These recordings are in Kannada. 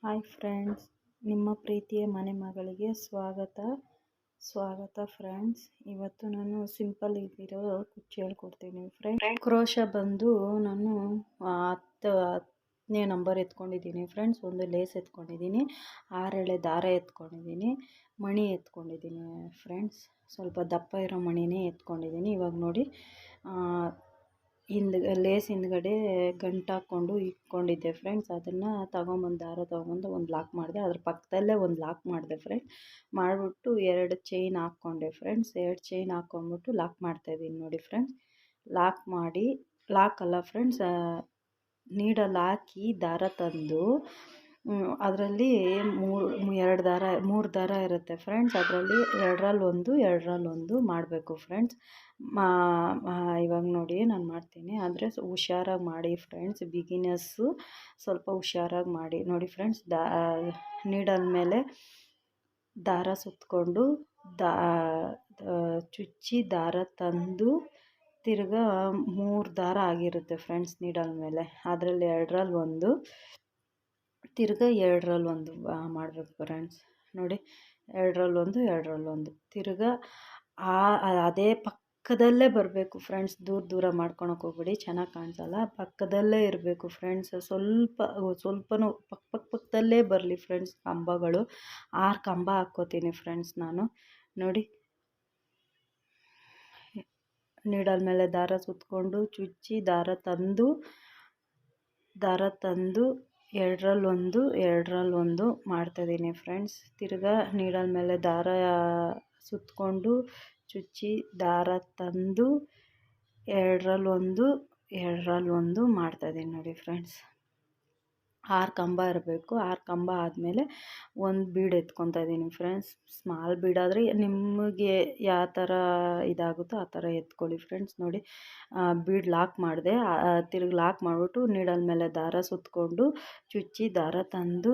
ಹಾಯ್ ಫ್ರೆಂಡ್ಸ್, ನಿಮ್ಮ ಪ್ರೀತಿಯ ಮನೆ ಮಗಳಿಗೆ ಸ್ವಾಗತ ಫ್ರೆಂಡ್ಸ್. ಇವತ್ತು ನಾನು ಸಿಂಪಲ್ ಇದ್ದಿರೋ ಕುಚ್ಚು ಹೇಳ್ಕೊಡ್ತೀನಿ ಫ್ರೆಂಡ್ಸ್. ಕ್ರೋಶ ಬಂದು ನಾನು 10ನೇ ನಂಬರ್ ಎತ್ಕೊಂಡಿದ್ದೀನಿ ಫ್ರೆಂಡ್ಸ್. ಒಂದು ಲೇಸ್ ಎತ್ಕೊಂಡಿದ್ದೀನಿ, 6 ಎಳೆ ದಾರ ಎತ್ಕೊಂಡಿದ್ದೀನಿ, ಮಣಿ ಎತ್ಕೊಂಡಿದ್ದೀನಿ ಫ್ರೆಂಡ್ಸ್. ಸ್ವಲ್ಪ ದಪ್ಪ ಇರೋ ಮಣಿನೇ ಎತ್ಕೊಂಡಿದ್ದೀನಿ. ಇವಾಗ ನೋಡಿ, ಲೇಸ್ ಹಿಂದ್ಗಡೆ ಗಂಟು ಹಾಕ್ಕೊಂಡು ಇಟ್ಕೊಂಡಿದ್ದೆ ಫ್ರೆಂಡ್ಸ್. ಅದನ್ನು ದಾರ ತೊಗೊಂಬಂದು ಒಂದು ಲಾಕ್ ಮಾಡಿದೆ. ಅದ್ರ ಪಕ್ಕದಲ್ಲೇ ಒಂದು ಲಾಕ್ ಮಾಡಿದೆ ಫ್ರೆಂಡ್ಸ್. ಮಾಡಿಬಿಟ್ಟು 2 ಚೈನ್ ಹಾಕ್ಕೊಂಡೆ ಫ್ರೆಂಡ್ಸ್. 2 ಚೈನ್ ಹಾಕ್ಕೊಂಬಿಟ್ಟು ಲಾಕ್ ಮಾಡ್ತಾಯಿದ್ದೀನಿ ನೋಡಿ ಫ್ರೆಂಡ್ಸ್. ಲಾಕ್ ಅಲ್ಲ ಫ್ರೆಂಡ್ಸ್, ನೀಡಲ್ಲಿ ಹಾಕಿ ದಾರ ತಂದು ಅದರಲ್ಲಿ 3 ದಾರ ಇರುತ್ತೆ ಫ್ರೆಂಡ್ಸ್. ಅದರಲ್ಲಿ 2ರಲ್ಲಿ 1 ಮಾಡಬೇಕು ಫ್ರೆಂಡ್ಸ್. ಇವಾಗ ನೋಡಿ ನಾನು ಮಾಡ್ತೀನಿ, ಆದರೆ ಹುಷಾರಾಗಿ ಮಾಡಿ ಫ್ರೆಂಡ್ಸ್. ಬಿಗಿನರ್ಸು ಸ್ವಲ್ಪ ಹುಷಾರಾಗಿ ಮಾಡಿ ನೋಡಿ ಫ್ರೆಂಡ್ಸ್. ನೀಡಲ್ ಮೇಲೆ ದಾರ ಸುತ್ತಕೊಂಡು ಚುಚ್ಚಿ ದಾರ ತಂದು ತಿರ್ಗಾ 3 ದಾರ ಆಗಿರುತ್ತೆ ಫ್ರೆಂಡ್ಸ್ ನೀಡಲ್ ಮೇಲೆ. ಅದರಲ್ಲಿ 2ರಲ್ಲಿ 1 ತಿರ್ಗಾ 2ರಲ್ಲಿ 1 ಮಾಡಬೇಕು ಫ್ರೆಂಡ್ಸ್. ನೋಡಿ, 2ರಲ್ಲಿ 1 ತಿರ್ಗಾ ಅದೇ ಪಕ್ಕದಲ್ಲೇ ಬರಬೇಕು ಫ್ರೆಂಡ್ಸ್. ದೂರ ಮಾಡ್ಕೊಳಕ್ಕೆ ಹೋಗ್ಬೇಡಿ, ಚೆನ್ನಾಗಿ ಕಾಣಿಸಲ್ಲ. ಪಕ್ಕದಲ್ಲೇ ಇರಬೇಕು ಫ್ರೆಂಡ್ಸ್. ಸ್ವಲ್ಪನೂ ಪಕ್ಕದಲ್ಲೇ ಬರಲಿ ಫ್ರೆಂಡ್ಸ್ ಕಂಬಗಳು. 6 ಕಂಬ ಹಾಕ್ಕೋತೀನಿ ಫ್ರೆಂಡ್ಸ್ ನಾನು. ನೋಡಿ, ನೀಡಲ್ ಮೇಲೆ ದಾರ ಸುತ್ತಕೊಂಡು ಚುಚ್ಚಿ ದಾರ ತಂದು 2ರಲ್ಲಿ 1 ಮಾಡ್ತಾಯಿದ್ದೀನಿ ಫ್ರೆಂಡ್ಸ್. ತಿರ್ಗಾ ನೀಡಲ್ ಮೇಲೆ ದಾರ ಸುತ್ತಕೊಂಡು ಚುಚ್ಚಿ ದಾರ ತಂದು 2ರಲ್ಲಿ 1 ಮಾಡ್ತಾಯಿದ್ದೀನಿ ನೋಡಿ ಫ್ರೆಂಡ್ಸ್. 6 ಕಂಬ ಇರಬೇಕು. 6 ಕಂಬ ಆದಮೇಲೆ 1 ಬೀಡ್ ಎತ್ಕೊತಾ ಇದ್ದೀನಿ ಫ್ರೆಂಡ್ಸ್. ಸ್ಮಾಲ್ ಬೀಡ್ ಆದರೆ ನಿಮಗೆ ಯಾವ ಥರ ಇದಾಗುತ್ತೋ ಆ ಥರ ಎತ್ಕೊಳ್ಳಿ ಫ್ರೆಂಡ್ಸ್. ನೋಡಿ, ಬೀಡ್ ಲಾಕ್ ಮಾಡಿದೆ. ತಿರ್ಗಿ ಲಾಕ್ ಮಾಡಿಬಿಟ್ಟು ನೀಡಲ್ ಮೇಲೆ ದಾರ ಸುತ್ತಕೊಂಡು ಚುಚ್ಚಿ ದಾರ ತಂದು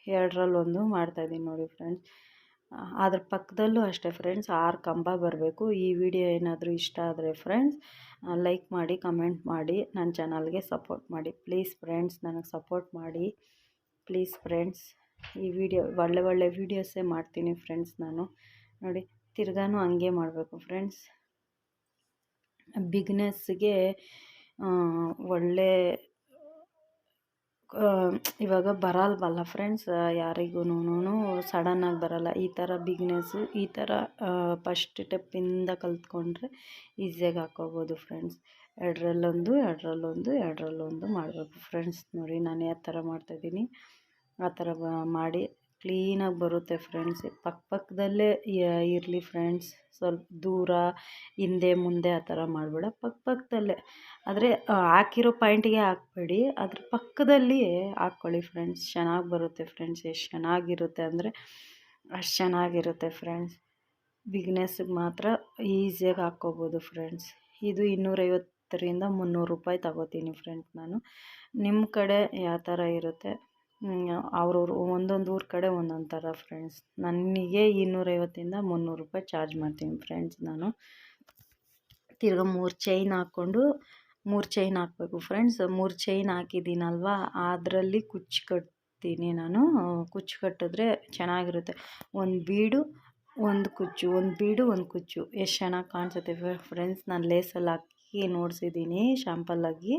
2ರಲ್ಲಿ 1 ಮಾಡ್ತಾಯಿದ್ದೀನಿ ನೋಡಿ ಫ್ರೆಂಡ್ಸ್. ಅದ್ರ ಪಕ್ಕದಲ್ಲೂ ಅಷ್ಟೇ ಫ್ರೆಂಡ್ಸ್, 6 ಕಂಬ ಬರಬೇಕು. ಈ ವಿಡಿಯೋ ಏನಾದರೂ ಇಷ್ಟ ಆದರೆ ಫ್ರೆಂಡ್ಸ್ ಲೈಕ್ ಮಾಡಿ, ಕಮೆಂಟ್ ಮಾಡಿ, ನನ್ನ ಚಾನಲ್ಗೆ ಸಪೋರ್ಟ್ ಮಾಡಿ ಪ್ಲೀಸ್ ಫ್ರೆಂಡ್ಸ್. ನನಗೆ ಸಪೋರ್ಟ್ ಮಾಡಿ ಪ್ಲೀಸ್ ಫ್ರೆಂಡ್ಸ್. ಈ ವಿಡಿಯೋ ಒಳ್ಳೆ ವೀಡಿಯೋಸೇ ಮಾಡ್ತೀನಿ ಫ್ರೆಂಡ್ಸ್ ನಾನು. ನೋಡಿ, ತಿರ್ಗಾನು ಹಂಗೆ ಮಾಡಬೇಕು ಫ್ರೆಂಡ್ಸ್. ಬಿಗ್ನೆಸ್ಗೆ ಒಳ್ಳೆ ಇವಾಗ ಬರಲ್ವಲ್ಲ ಫ್ರೆಂಡ್ಸ್, ಯಾರಿಗೂ ಸಡನ್ನಾಗಿ ಬರಲ್ಲ. ಈ ಥರ ಬಿಗ್ನೆಸ್ಸು ಈ ಥರ ಫಸ್ಟ್ ಸ್ಟೆಪ್ಪಿಂದ ಕಲ್ತ್ಕೊಂಡ್ರೆ ಈಸಿಯಾಗಿ ಹಾಕ್ಕೋಬೋದು ಫ್ರೆಂಡ್ಸ್. 2ರಲ್ಲಿ 1 ಮಾಡಬೇಕು ಫ್ರೆಂಡ್ಸ್. ನೋಡಿ, ನಾನು ಯಾವ ಥರ ಮಾಡ್ತಾಯಿದ್ದೀನಿ ಆ ಥರ ಮಾಡಿ ಕ್ಲೀನಾಗಿ ಬರುತ್ತೆ ಫ್ರೆಂಡ್ಸ್. ಪಕ್ಕದಲ್ಲೇ ಇರಲಿ ಫ್ರೆಂಡ್ಸ್. ಸ್ವಲ್ಪ ದೂರ ಹಿಂದೆ ಮುಂದೆ ಆ ಥರ ಮಾಡಬೇಡ, ಪಕ್ಕದಲ್ಲೇ. ಆದರೆ ಹಾಕಿರೋ ಪಾಯಿಂಟಿಗೆ ಹಾಕಬೇಡಿ, ಅದ್ರ ಪಕ್ಕದಲ್ಲಿ ಹಾಕ್ಕೊಳ್ಳಿ ಫ್ರೆಂಡ್ಸ್. ಚೆನ್ನಾಗಿ ಬರುತ್ತೆ ಫ್ರೆಂಡ್ಸ್. ಎಷ್ಟು ಚೆನ್ನಾಗಿರುತ್ತೆ ಅಂದರೆ ಅಷ್ಟು ಚೆನ್ನಾಗಿರುತ್ತೆ ಫ್ರೆಂಡ್ಸ್. ಬಿಗ್ನೆಸ್ಸಿಗೆ ಮಾತ್ರ ಈಸಿಯಾಗಿ ಹಾಕ್ಕೋಬೋದು ಫ್ರೆಂಡ್ಸ್. ಇದು 250ರಿಂದ 300 ರೂಪಾಯಿ ತಗೋತೀನಿ ಫ್ರೆಂಡ್ಸ್ ನಾನು. ನಿಮ್ಮ ಕಡೆ ಯಾವ ಥರ ಇರುತ್ತೆ, ಅವ್ರವ್ರು ಒಂದೊಂದು ಊರ ಕಡೆ ಒಂದೊಂದು ಥರ ಫ್ರೆಂಡ್ಸ್. ನನಗೆ 250ರಿಂದ 300 ರೂಪಾಯಿ ಚಾರ್ಜ್ ಮಾಡ್ತೀನಿ ಫ್ರೆಂಡ್ಸ್ ನಾನು. ತಿರ್ಗಾ 3 ಚೈನ್ ಹಾಕ್ಕೊಂಡು 3 ಚೈನ್ ಹಾಕಬೇಕು ಫ್ರೆಂಡ್ಸ್. 3 ಚೈನ್ ಹಾಕಿದ್ದೀನಲ್ವ, ಅದರಲ್ಲಿ ಕುಚ್ಚು ಕಟ್ತೀನಿ ನಾನು. ಕುಚ್ಚು ಕಟ್ಟಿದ್ರೆ ಚೆನ್ನಾಗಿರುತ್ತೆ. 1 ಬೀಡು 1 ಕುಚ್ಚು, 1 ಬೀಡು 1 ಕುಚ್ಚು, ಎಷ್ಟು ಚೆನ್ನಾಗಿ ಕಾಣಿಸುತ್ತೆ ಫ್ರೆಂಡ್ಸ್. ನಾನು ಲೇಸಲ್ಲಿ ಹಾಕಿ ನೋಡಿಸಿದ್ದೀನಿ ಶಾಂಪಲ್ಲಾಗಿ.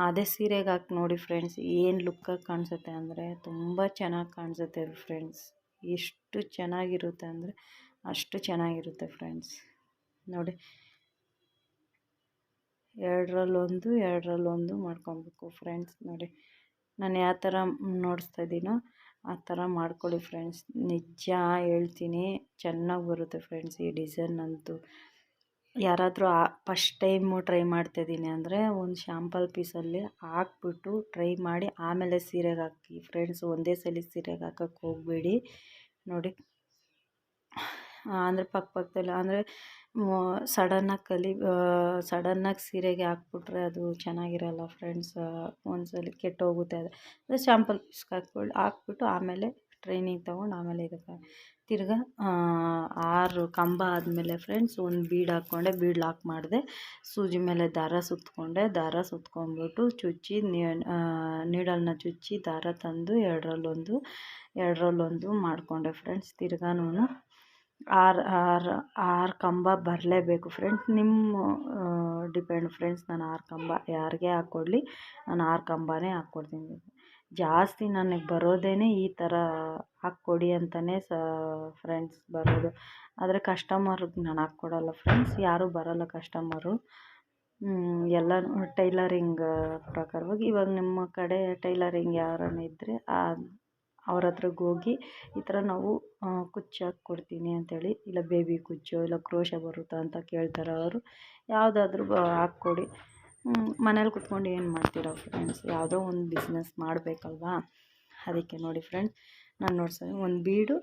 ಅದೇ ಸೀರೆಗೆ ಹಾಕಿ ನೋಡಿ ಫ್ರೆಂಡ್ಸ್, ಏನು ಲುಕ್ಕಾಗಿ ಕಾಣಿಸುತ್ತೆ ಅಂದರೆ ತುಂಬ ಚೆನ್ನಾಗಿ ಕಾಣಿಸುತ್ತೆ ಫ್ರೆಂಡ್ಸ್. ಎಷ್ಟು ಚೆನ್ನಾಗಿರುತ್ತೆ ಅಂದರೆ ಅಷ್ಟು ಚೆನ್ನಾಗಿರುತ್ತೆ ಫ್ರೆಂಡ್ಸ್. ನೋಡಿ, 2ರಲ್ಲಿ 1 ಮಾಡ್ಕೊಬೇಕು ಫ್ರೆಂಡ್ಸ್. ನೋಡಿ, ನಾನು ಯಾವ ಥರ ನೋಡಿಸ್ತಾ ಇದ್ದೀನೋ ಆ ಥರ ಮಾಡ್ಕೊಳ್ಳಿ ಫ್ರೆಂಡ್ಸ್. ನಿಜ ಹೇಳ್ತೀನಿ, ಚೆನ್ನಾಗಿ ಬರುತ್ತೆ ಫ್ರೆಂಡ್ಸ್ ಈ ಡಿಸೈನ್ ಅಂತೂ. ಯಾರಾದರೂ ಫಸ್ಟ್ ಟೈಮು ಟ್ರೈ ಮಾಡ್ತಾಯಿದ್ದೀನಿ ಅಂದರೆ ಒಂದು ಶಾಂಪಲ್ ಪೀಸಲ್ಲಿ ಹಾಕ್ಬಿಟ್ಟು ಟ್ರೈ ಮಾಡಿ ಆಮೇಲೆ ಸೀರೆಗೆ ಹಾಕಿ ಫ್ರೆಂಡ್ಸ್. ಒಂದೇ ಸಲ ಸೀರೆಗೆ ಹಾಕೋಕ್ಕೆ ಹೋಗಬೇಡಿ ನೋಡಿ. ಅಂದರೆ ಪಕ್ಕದಲ್ಲಿ ಅಂದರೆ ಸಡನ್ನಾಗಿ ಸೀರೆಗೆ ಹಾಕ್ಬಿಟ್ರೆ ಅದು ಚೆನ್ನಾಗಿರಲ್ಲ ಫ್ರೆಂಡ್ಸ್. ಒಂದ್ಸಲ ಕೆಟ್ಟೋಗುತ್ತೆ. ಅದು ಶಾಂಪಲ್ ಪೀಸ್ಗೆ ಹಾಕ್ಬಿಟ್ಟು ಆಮೇಲೆ ಟ್ರೈನಿಂಗ್ ತೊಗೊಂಡು ಆಮೇಲೆ ಇದಕ್ಕೆ ತಿರ್ಗಾ 6 ಕಂಬ ಆದಮೇಲೆ ಫ್ರೆಂಡ್ಸ್ ಒಂದು ಬೀಡ್ ಹಾಕ್ಕೊಂಡೆ, ಬೀಡ್ ಲಾಕ್ ಮಾಡಿದೆ, ಸೂಜಿ ಮೇಲೆ ದಾರ ಸುತ್ತಕೊಂಡೆ, ದಾರ ಸುತ್ಕೊಂಡ್ಬಿಟ್ಟು ಚುಚ್ಚಿ ನೀಡಲ್ನ ಚುಚ್ಚಿ ದಾರ ತಂದು ಎರಡರಲ್ಲೊಂದು ಮಾಡಿಕೊಂಡೆ ಫ್ರೆಂಡ್ಸ್. ತಿರ್ಗಾನು 6 ಕಂಬ ಬರಲೇಬೇಕು ಫ್ರೆಂಡ್ಸ್, ನಿಮ್ಮ ಡಿಪೆಂಡ್ ಫ್ರೆಂಡ್ಸ್. ನಾನು 6 ಕಂಬ ಯಾರಿಗೆ ಹಾಕ್ಕೊಡ್ಲಿ, ನಾನು 6 ಕಂಬನೇ ಹಾಕ್ಕೊಡ್ತೀನಿ. ಜಾಸ್ತಿ ನನಗೆ ಬರೋದೇ ಈ ಥರ ಹಾಕ್ಕೊಡಿ ಅಂತಲೇ ಫ್ರೆಂಡ್ಸ್ ಬರೋದು. ಆದರೆ ಕಸ್ಟಮರ್ಗೆ ನಾನು ಹಾಕ್ಕೊಡಲ್ಲ ಫ್ರೆಂಡ್ಸ್, ಯಾರೂ ಬರೋಲ್ಲ ಕಸ್ಟಮರು. ಎಲ್ಲ ಟೈಲರಿಂಗ್ ಪ್ರಕಾರವಾಗಿ. ಇವಾಗ ನಿಮ್ಮ ಕಡೆ ಟೈಲರಿಂಗ್ ಯಾರನ್ನ ಇದ್ದರೆ ಅವ್ರ ಹತ್ರಕ್ಕೆ ಹೋಗಿ ಈ ಥರ ನಾವು ಕುಚ್ಚು ಹಾಕ್ಕೊಡ್ತೀನಿ ಅಂಥೇಳಿ, ಇಲ್ಲ ಬೇಬಿ ಕುಚ್ಚು, ಇಲ್ಲ ಕ್ರೋಶ ಬರುತ್ತಾ ಅಂತ ಕೇಳ್ತಾರೆ. ಅವರು ಯಾವುದಾದ್ರೂ ಹಾಕ್ಕೊಡಿ. ಮನೇಲಿ ಕುತ್ಕೊಂಡು ಏನು ಮಾಡ್ತೀರಾ ಫ್ರೆಂಡ್ಸ್, ಯಾವುದೋ ಒಂದು ಬಿಸ್ನೆಸ್ ಮಾಡಬೇಕಲ್ವಾ. ಅದಕ್ಕೆ ನೋಡಿ ಫ್ರೆಂಡ್ಸ್, ನಾನು ನೋಡ್ಸೋದು ಒಂದು ಬೀಡು,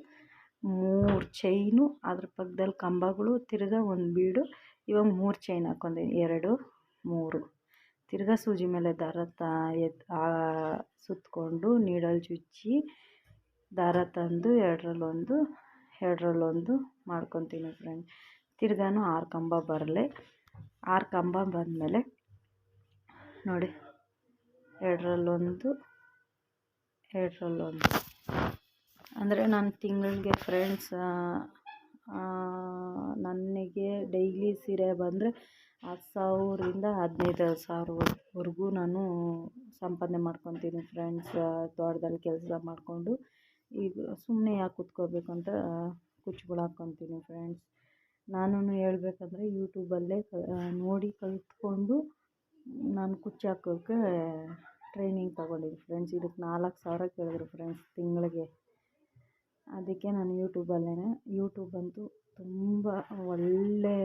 3 ಚೈನು, ಅದ್ರ ಪಕ್ಕದಲ್ಲಿ ಕಂಬಗಳು, ತಿರ್ಗಾ ಒಂದು ಬೀಡು. ಇವಾಗ 3 ಚೈನ್ ಹಾಕ್ಕೊಂಡೆ, 2 3. ತಿರ್ಗಾ ಸೂಜಿ ಮೇಲೆ ದಾರ ಸುತ್ತಕೊಂಡು ನೀಡಲ್ ಚುಚ್ಚಿ ದಾರ ತಂದು ಎರಡರಲ್ಲೊಂದು ಮಾಡ್ಕೊತೀನಿ ಫ್ರೆಂಡ್ಸ್. ತಿರ್ಗಾನು 6 ಕಂಬ ಬರಲೆ. 6 ಕಂಬ ಬಂದಮೇಲೆ ನೋಡಿ, ಎರಡರಲ್ಲೊಂದು ಅಂದರೆ ನಾನು ತಿಂಗಳಿಗೆ ಫ್ರೆಂಡ್ಸ್, ನನಗೆ ಡೈಲಿ ಸೀರೆ ಬಂದರೆ 10,000ರಿಂದ 15,000ವರೆಗೂ ನಾನು ಸಂಪಾದನೆ ಮಾಡ್ಕೊತೀನಿ ಫ್ರೆಂಡ್ಸ್. ತೋಟದಲ್ಲಿ ಕೆಲಸ ಮಾಡಿಕೊಂಡು ಈಗ ಸುಮ್ಮನೆ ಯಾಕೆ ಕೂತ್ಕೋಬೇಕು ಅಂತ ಕುಚ್ಚುಗಳು ಹಾಕ್ಕೊತೀನಿ ಫ್ರೆಂಡ್ಸ್. ನಾನು ಹೇಳ್ಬೇಕಂದ್ರೆ ಯೂಟ್ಯೂಬಲ್ಲೇ ನೋಡಿ ಕಲಿತ್ಕೊಂಡು ನಾನು ಕುಚ್ಚು ಹಾಕೋಕ್ಕೆ ಟ್ರೈನಿಂಗ್ ತೊಗೊಂಡಿದ್ದೀನಿ ಫ್ರೆಂಡ್ಸ್. ಇದಕ್ಕೆ 4,000 ಕೇಳಿದ್ರು ಫ್ರೆಂಡ್ಸ್ ತಿಂಗಳಿಗೆ. ಅದಕ್ಕೆ ನಾನು ಯೂಟ್ಯೂಬ್ ಅಂತೂ ತುಂಬ ಒಳ್ಳೆ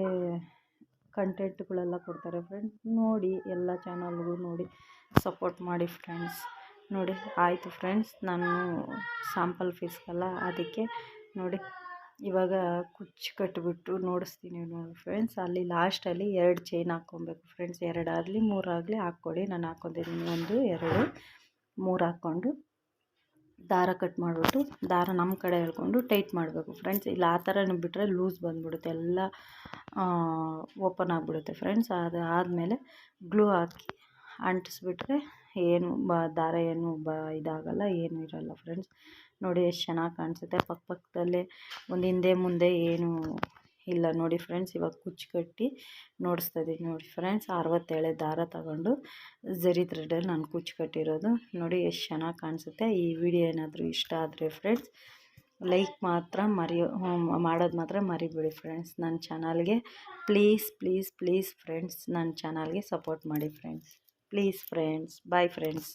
ಕಂಟೆಂಟ್ಗಳೆಲ್ಲ ಕೊಡ್ತಾರೆ ಫ್ರೆಂಡ್ಸ್. ನೋಡಿ, ಎಲ್ಲ ಚಾನಲ್ಗೂ ನೋಡಿ ಸಪೋರ್ಟ್ ಮಾಡಿ ಫ್ರೆಂಡ್ಸ್. ನೋಡಿ ಆಯಿತು ಫ್ರೆಂಡ್ಸ್, ನಾನು ಸ್ಯಾಂಪಲ್ ಪೀಸ್ಗಲ್ಲ, ಅದಕ್ಕೆ ನೋಡಿ ಇವಾಗ ಕುಚ್ಚು ಕಟ್ಟಿಬಿಟ್ಟು ನೋಡಿಸ್ತೀನಿ ನೋಡಿ ಫ್ರೆಂಡ್ಸ್. ಅಲ್ಲಿ ಲಾಸ್ಟಲ್ಲಿ 2 ಚೈನ್ ಹಾಕ್ಕೊಬೇಕು ಫ್ರೆಂಡ್ಸ್. 2 ಆಗಲಿ 3 ಆಗಲಿ ಹಾಕ್ಕೊಡಿ. ನಾನು ಹಾಕ್ಕೊತಿದ್ದೀನಿ 1 2 3 ಹಾಕ್ಕೊಂಡು ದಾರ ಕಟ್ ಮಾಡಿಬಿಟ್ಟು, ದಾರ ನಮ್ಮ ಕಡೆ ಎಳ್ಕೊಂಡು ಟೈಟ್ ಮಾಡಬೇಕು ಫ್ರೆಂಡ್ಸ್. ಇಲ್ಲ ಆ ಥರನೂ ಬಿಟ್ಟರೆ ಲೂಸ್ ಬಂದುಬಿಡುತ್ತೆ, ಎಲ್ಲ ಓಪನ್ ಆಗಿಬಿಡುತ್ತೆ ಫ್ರೆಂಡ್ಸ್. ಅದು ಆದಮೇಲೆ ಗ್ಲೂ ಹಾಕಿ ಅಂಟಿಸ್ಬಿಟ್ರೆ ಏನು ದಾರ ಏನು ಇದಾಗಲ್ಲ, ಏನೂ ಇರೋಲ್ಲ ಫ್ರೆಂಡ್ಸ್. ನೋಡಿ ಎಷ್ಟು ಚೆನ್ನಾಗಿ ಕಾಣಿಸುತ್ತೆ. ಪಕ್ಕದಲ್ಲೇ ಒಂದು ಹಿಂದೆ ಮುಂದೆ ಏನೂ ಇಲ್ಲ ನೋಡಿ ಫ್ರೆಂಡ್ಸ್. ಇವಾಗ ಕುಚ್ಚು ಕಟ್ಟಿ ನೋಡಿಸ್ತಾಯಿದ್ದೀನಿ ನೋಡಿ ಫ್ರೆಂಡ್ಸ್. 67 ದಾರ ತಗೊಂಡು ಝರಿ ಥ್ರೆಡಲ್ಲಿ ನಾನು ಕುಚ್ಚು ಕಟ್ಟಿರೋದು. ನೋಡಿ ಎಷ್ಟು ಚೆನ್ನಾಗಿ ಕಾಣಿಸುತ್ತೆ. ಈ ವಿಡಿಯೋ ಏನಾದರೂ ಇಷ್ಟ ಆದರೆ ಫ್ರೆಂಡ್ಸ್ ಲೈಕ್ ಮಾತ್ರ ಮಾಡೋದು ಮಾತ್ರ ಮರಿಬೇಡಿ ಫ್ರೆಂಡ್ಸ್. ನನ್ನ ಚಾನಲ್ಗೆ ಪ್ಲೀಸ್ ಫ್ರೆಂಡ್ಸ್, ನನ್ನ ಚಾನಲ್ಗೆ ಸಪೋರ್ಟ್ ಮಾಡಿ friends. Please friends, bye friends.